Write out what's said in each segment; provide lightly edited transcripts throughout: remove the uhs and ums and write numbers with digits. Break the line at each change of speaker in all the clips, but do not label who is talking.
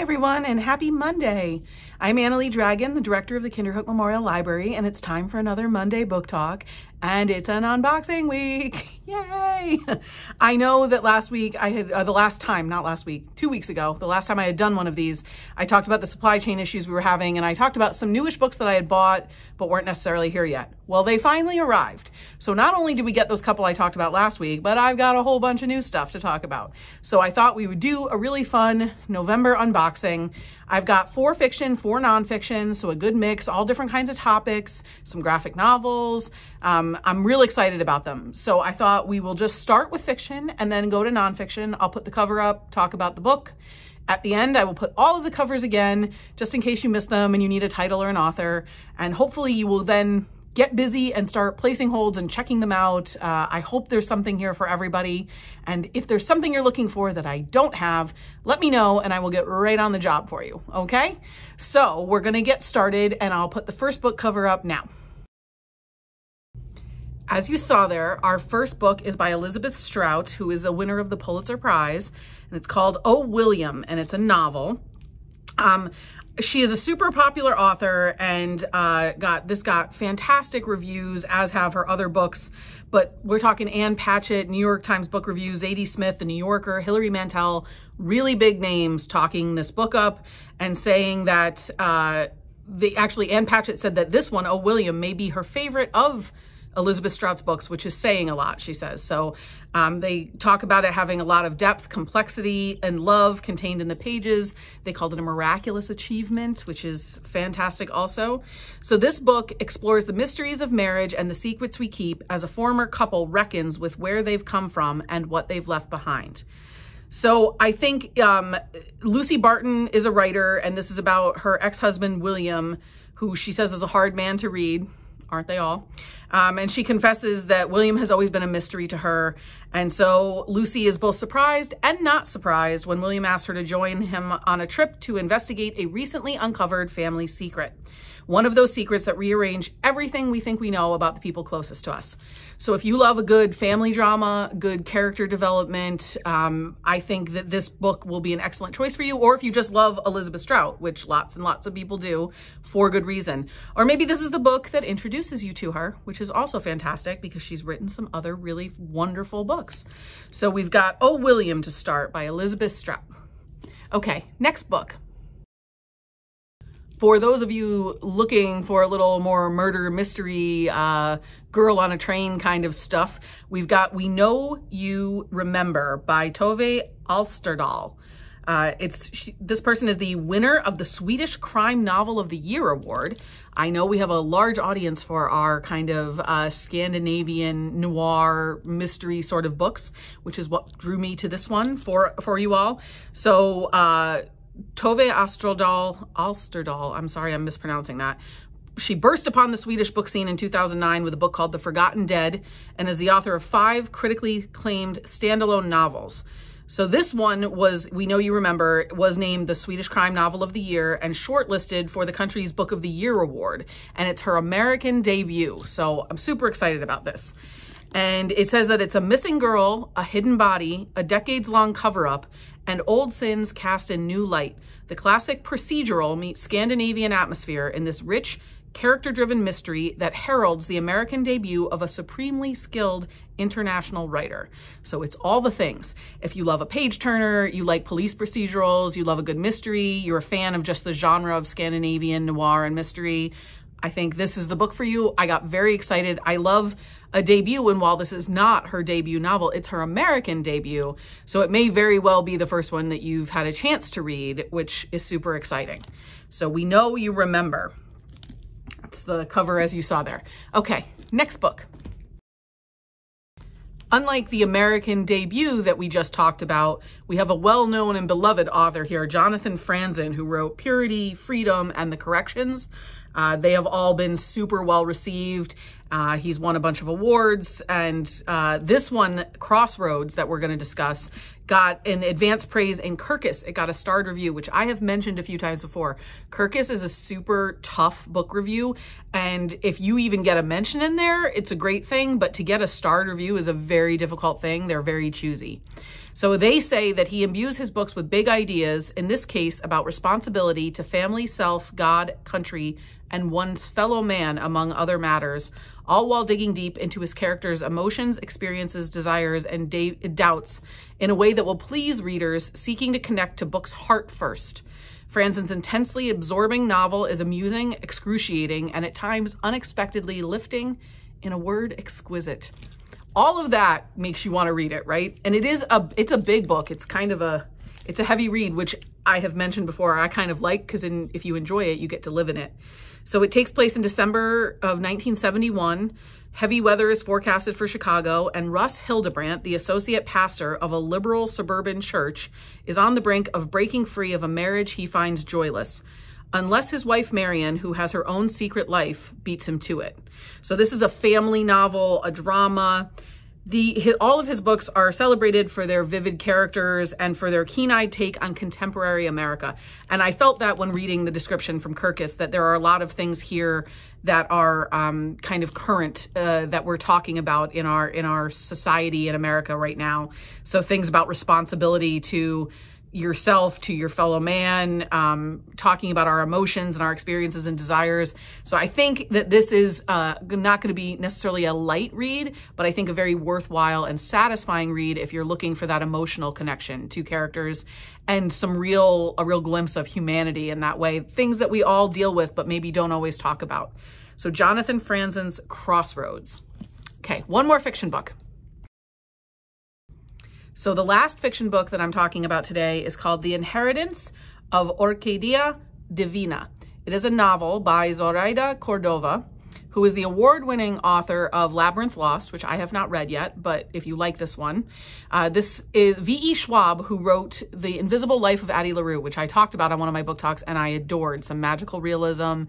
everyone, and happy Monday. I'm AnnaLee Dragon, the director of the Kinderhook Memorial Library, and it's time for another Monday book talk, and it's an unboxing week. Yay! I know that last week I had, not last week, 2 weeks ago, the last time I had done one of these, I talked about the supply chain issues we were having, and I talked about some newish books that I had bought, but weren't necessarily here yet. Well, they finally arrived. So not only did we get those couple I talked about last week, but I've got a whole bunch of new stuff to talk about. So I thought we would do a really fun November unboxing. I've got 4 fiction, 4 nonfiction, so a good mix, all different kinds of topics, some graphic novels. I'm real excited about them. So I thought we will just start with fiction and then go to nonfiction. I'll put the cover up, talk about the book. At the end, I will put all of the covers again, just in case you missed them and you need a title or an author. And hopefully you will then get busy and start placing holds and checking them out. I hope there's something here for everybody. And if there's something you're looking for that I don't have, let me know and I will get right on the job for you, okay? So we're gonna get started and I'll put the first book cover up now. As you saw there, our first book is by Elizabeth Strout, who is the winner of the Pulitzer Prize, and it's called Oh, William, and it's a novel. She is a super popular author and got fantastic reviews, as have her other books. But we're talking Ann Patchett, New York Times Book Review, Zadie Smith, The New Yorker, Hilary Mantel, really big names talking this book up and saying that Ann Patchett said that this one, Oh, William, may be her favorite of Elizabeth Strout's books, which is saying a lot, she says. So they talk about it having a lot of depth, complexity, and love contained in the pages. They called it a miraculous achievement, which is fantastic also. So this book explores the mysteries of marriage and the secrets we keep as a former couple reckons with where they've come from and what they've left behind. So I think Lucy Barton is a writer, and this is about her ex-husband, William, who she says is a hard man to read. Aren't they all? And she confesses that William has always been a mystery to her. And so Lucy is both surprised and not surprised when William asks her to join him on a trip to investigate a recently uncovered family secret. One of those secrets that rearrange everything we think we know about the people closest to us. So if you love a good family drama, good character development, I think that this book will be an excellent choice for you. Or if you just love Elizabeth Strout, which lots and lots of people do for good reason. Or maybe this is the book that introduces you to her, which is also fantastic because she's written some other really wonderful books. So we've got Oh, William to start by Elizabeth Strout. Okay, next book. For those of you looking for a little more murder mystery, girl on a train kind of stuff, we've got We Know You Remember by Tove Alsterdal. This person is the winner of the Swedish Crime Novel of the Year award. I know we have a large audience for our kind of Scandinavian noir mystery sort of books, which is what drew me to this one for you all. So Tove Alsterdal, I'm sorry, I'm mispronouncing that. She burst upon the Swedish book scene in 2009 with a book called The Forgotten Dead and is the author of 5 critically acclaimed standalone novels. So this one was, We Know You Remember, was named the Swedish Crime Novel of the Year and shortlisted for the country's Book of the Year award. And it's her American debut. So I'm super excited about this. And it says that it's a missing girl, a hidden body, a decades-long cover-up, and old sins cast in new light. The classic procedural meets Scandinavian atmosphere in this rich, character-driven mystery that heralds the American debut of a supremely skilled international writer. So it's all the things. If you love a page-turner, you like police procedurals, you love a good mystery, you're a fan of just the genre of Scandinavian noir and mystery, I think this is the book for you. I got very excited. I love a debut, and while this is not her debut novel, it's her American debut. So it may very well be the first one that you've had a chance to read, which is super exciting. So We Know You Remember. That's the cover as you saw there. Okay, next book. Unlike the American debut that we just talked about, we have a well-known and beloved author here, Jonathan Franzen, who wrote Purity, Freedom, and The Corrections. They have all been super well received. He's won a bunch of awards, and this one, Crossroads, that we're going to discuss, got an advanced praise in Kirkus. It got a starred review, which I have mentioned a few times before. Kirkus is a super tough book review, and if you even get a mention in there, it's a great thing, but to get a starred review is a very difficult thing. They're very choosy. So they say that he imbues his books with big ideas, in this case about responsibility to family, self, God, country, and one's fellow man, among other matters, all while digging deep into his characters' emotions, experiences, desires, and doubts in a way that will please readers seeking to connect to book's heart first. Franzen's intensely absorbing novel is amusing, excruciating, and at times unexpectedly lifting. In a word, exquisite. All of that makes you want to read it, right? And it's a big book. It's kind of it's a heavy read, which I have mentioned before. I kind of like, because if you enjoy it, you get to live in it. So it takes place in December of 1971. Heavy weather is forecasted for Chicago, and Russ Hildebrandt, the associate pastor of a liberal suburban church, is on the brink of breaking free of a marriage he finds joyless, unless his wife Marion, who has her own secret life, beats him to it. So this is a family novel, a drama. All of his books are celebrated for their vivid characters and for their keen-eyed take on contemporary America. And I felt that when reading the description from Kirkus, that there are a lot of things here that are kind of current that we're talking about in our society in America right now. So things about responsibility to yourself, to your fellow man, talking about our emotions and our experiences and desires. So I think that this is not going to be necessarily a light read, but I think a very worthwhile and satisfying read if you're looking for that emotional connection to characters and a real glimpse of humanity in that way, things that we all deal with but maybe don't always talk about. So Jonathan Franzen's Crossroads. Okay, one more fiction book. So the last fiction book that I'm talking about today is called The Inheritance of Orquídea Divina. It is a novel by Zoraida Cordova, who is the award-winning author of Labyrinth Lost, which I have not read yet, but if you like this one. This is V.E. Schwab, who wrote The Invisible Life of Addie LaRue, which I talked about on one of my book talks, and I adored. Some magical realism,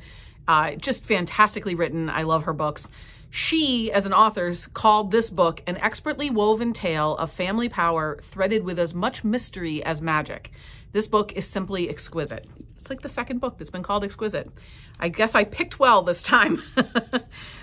just fantastically written. I love her books. She, as an author, called this book an expertly woven tale of family power threaded with as much mystery as magic. This book is simply exquisite. It's like the second book that's been called exquisite. I guess I picked well this time.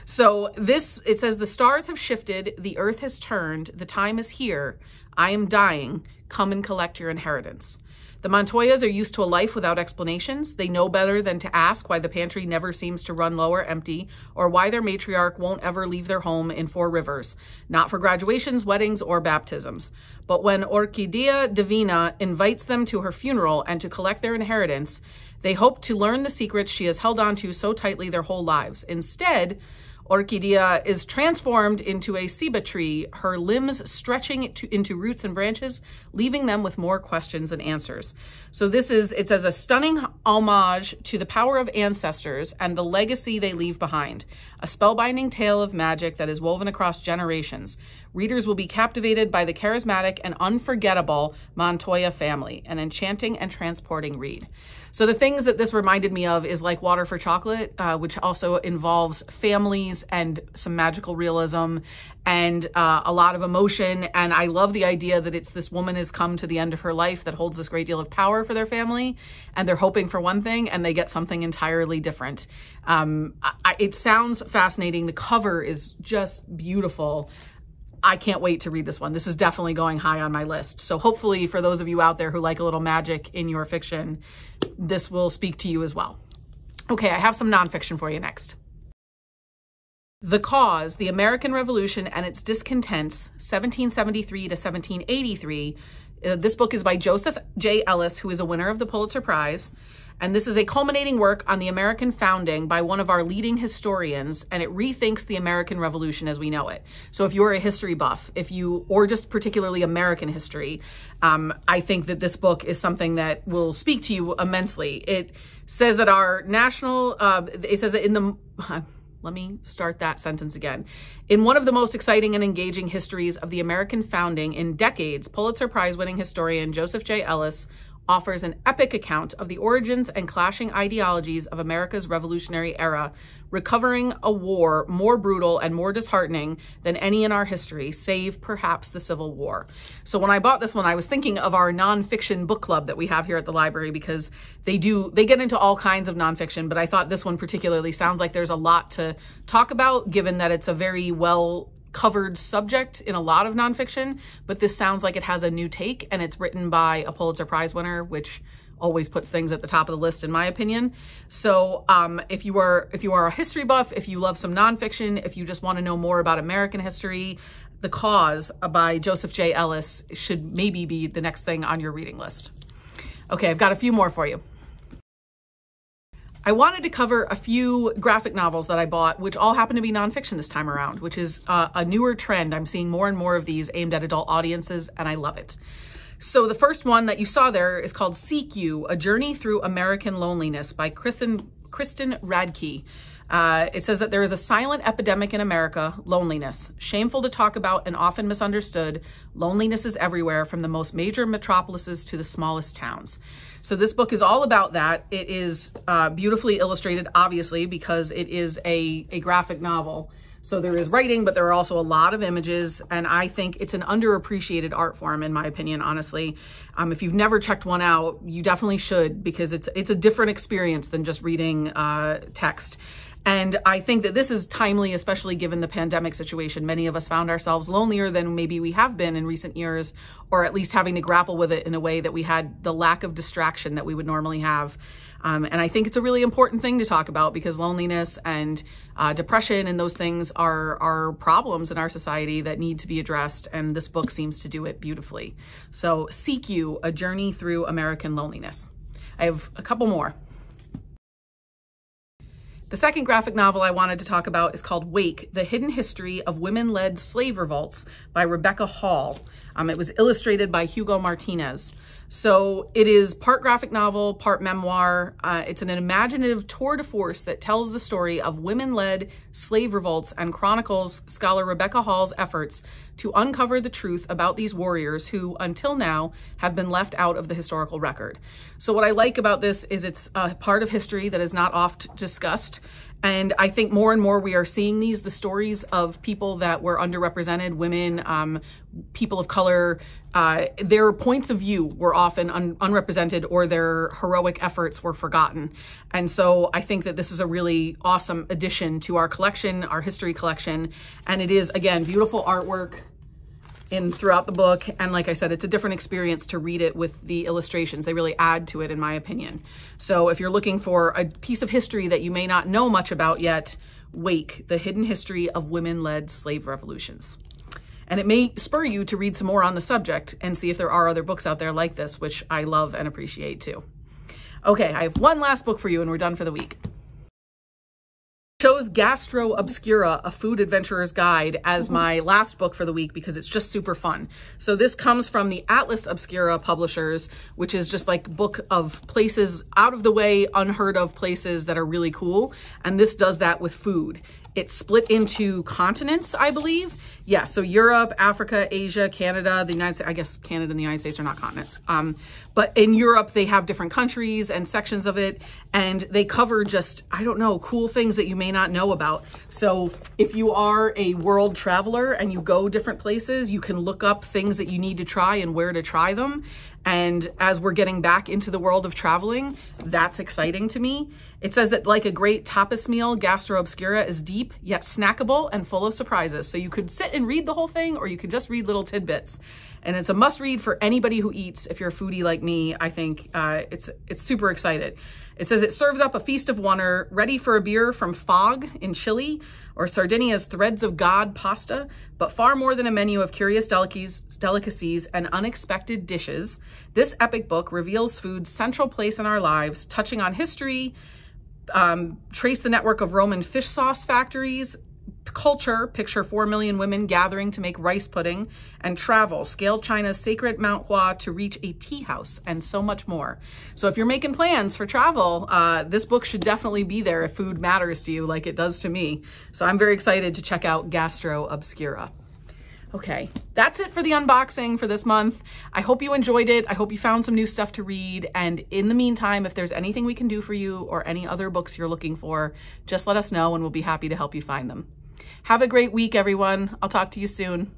So it says, the stars have shifted, the earth has turned, the time is here, I am dying, come and collect your inheritance. The Montoyas are used to a life without explanations. They know better than to ask why the pantry never seems to run low or empty, or why their matriarch won't ever leave their home in Four Rivers, not for graduations, weddings, or baptisms. But when Orquídea Divina invites them to her funeral and to collect their inheritance, they hope to learn the secrets she has held on to so tightly their whole lives. Instead, Orquídea is transformed into a ceiba tree, her limbs stretching into roots and branches, leaving them with more questions than answers. So it's as a stunning homage to the power of ancestors and the legacy they leave behind. A spellbinding tale of magic that is woven across generations. Readers will be captivated by the charismatic and unforgettable Montoya family, an enchanting and transporting read. So the things that this reminded me of is like Water for Chocolate, which also involves families and some magical realism and a lot of emotion. And I love the idea that it's this woman has come to the end of her life that holds this great deal of power for their family, and they're hoping for one thing and they get something entirely different. It sounds fascinating. The cover is just beautiful. I can't wait to read this one. This is definitely going high on my list. So hopefully for those of you out there who like a little magic in your fiction, this will speak to you as well. Okay, I have some nonfiction for you next. The Cause, the American Revolution and its Discontents, 1773 to 1783. This book is by Joseph J. Ellis, who is a winner of the Pulitzer Prize. And this is a culminating work on the American founding by one of our leading historians, and it rethinks the American Revolution as we know it. So if you're a history buff, or just particularly American history, I think that this book is something that will speak to you immensely. It says that our national, let me start that sentence again. In one of the most exciting and engaging histories of the American founding in decades, Pulitzer Prize-winning historian Joseph J. Ellis offers an epic account of the origins and clashing ideologies of America's Revolutionary era, recovering a war more brutal and more disheartening than any in our history, save perhaps the Civil War. So when I bought this one, I was thinking of our nonfiction book club that we have here at the library, because they get into all kinds of nonfiction, but I thought this one particularly sounds like there's a lot to talk about, given that it's a very well covered subject in a lot of nonfiction, but this sounds like it has a new take, and it's written by a Pulitzer Prize winner, which always puts things at the top of the list in my opinion. So if you are a history buff, if you love some nonfiction, if you just want to know more about American history, The Cause by Joseph J. Ellis should maybe be the next thing on your reading list. Okay, I've got a few more for you. I wanted to cover a few graphic novels that I bought, which all happen to be nonfiction this time around, which is a newer trend. I'm seeing more and more of these aimed at adult audiences, and I love it. So the first one that you saw there is called Seek You, A Journey Through American Loneliness by Kristen Radke. It says that there is a silent epidemic in America, loneliness. Shameful to talk about and often misunderstood, loneliness is everywhere, from the most major metropolises to the smallest towns. So this book is all about that. It is beautifully illustrated, obviously, because it is a graphic novel. So there is writing, but there are also a lot of images, and I think it's an underappreciated art form, in my opinion, honestly. If you've never checked one out, you definitely should, because it's a different experience than just reading text. And I think that this is timely, especially given the pandemic situation. Many of us found ourselves lonelier than maybe we have been in recent years, or at least having to grapple with it in a way that we had the lack of distraction that we would normally have. And I think it's a really important thing to talk about, because loneliness and depression and those things are problems in our society that need to be addressed. And this book seems to do it beautifully. So Seek You, A Journey Through American Loneliness. I have a couple more. The second graphic novel I wanted to talk about is called Wake, The Hidden History of Women-Led Slave Revolts by Rebecca Hall. It was illustrated by Hugo Martinez. So it is part graphic novel, part memoir. It's an imaginative tour de force that tells the story of women-led slave revolts and chronicles scholar Rebecca Hall's efforts to uncover the truth about these warriors who, until now, have been left out of the historical record. So what I like about this is it's a part of history that is not oft discussed. And I think more and more we are seeing the stories of people that were underrepresented, women, people of color. Their points of view were often unrepresented, or their heroic efforts were forgotten. And so I think that this is a really awesome addition to our collection, our history collection. And it is, again, beautiful artwork throughout the book. And like I said, it's a different experience to read it with the illustrations. They really add to it, in my opinion. So if you're looking for a piece of history that you may not know much about yet, Wake, The Hidden History of Women-Led Slave Revolutions. And it may spur you to read some more on the subject and see if there are other books out there like this, which I love and appreciate too. Okay, I have one last book for you and we're done for the week. Chose Gastro Obscura, A Food Adventurer's Guide, as my last book for the week because it's just super fun. So this comes from the Atlas Obscura publishers, which is just like a book of places, out of the way, unheard of places that are really cool. And this does that with food. It's split into continents, I believe. Yeah, so Europe, Africa, Asia, Canada, the United States. I guess Canada and the United States are not continents. But in Europe, they have different countries and sections of it, and they cover just, I don't know, cool things that you may not know about. So if you are a world traveler and you go different places, you can look up things that you need to try and where to try them. And as we're getting back into the world of traveling, that's exciting to me. It says that like a great tapas meal, Gastro Obscura is deep yet snackable and full of surprises. So you could sit and read the whole thing, or you could just read little tidbits. And it's a must read for anybody who eats. If you're a foodie like me, I think it's super excited. It says it serves up a feast of wonder, ready for a beer from Fog in Chile, or Sardinia's Threads of God pasta, but far more than a menu of curious delicacies and unexpected dishes. This epic book reveals food's central place in our lives, touching on history, trace the network of Roman fish sauce factories, culture, picture 4 million women gathering to make rice pudding, and travel, scale China's sacred Mount Hua to reach a tea house, and so much more. So if you're making plans for travel, this book should definitely be there if food matters to you like it does to me. So I'm very excited to check out Gastro Obscura. Okay, that's it for the unboxing for this month. I hope you enjoyed it. I hope you found some new stuff to read. And in the meantime, if there's anything we can do for you or any other books you're looking for, just let us know and we'll be happy to help you find them. Have a great week, everyone. I'll talk to you soon.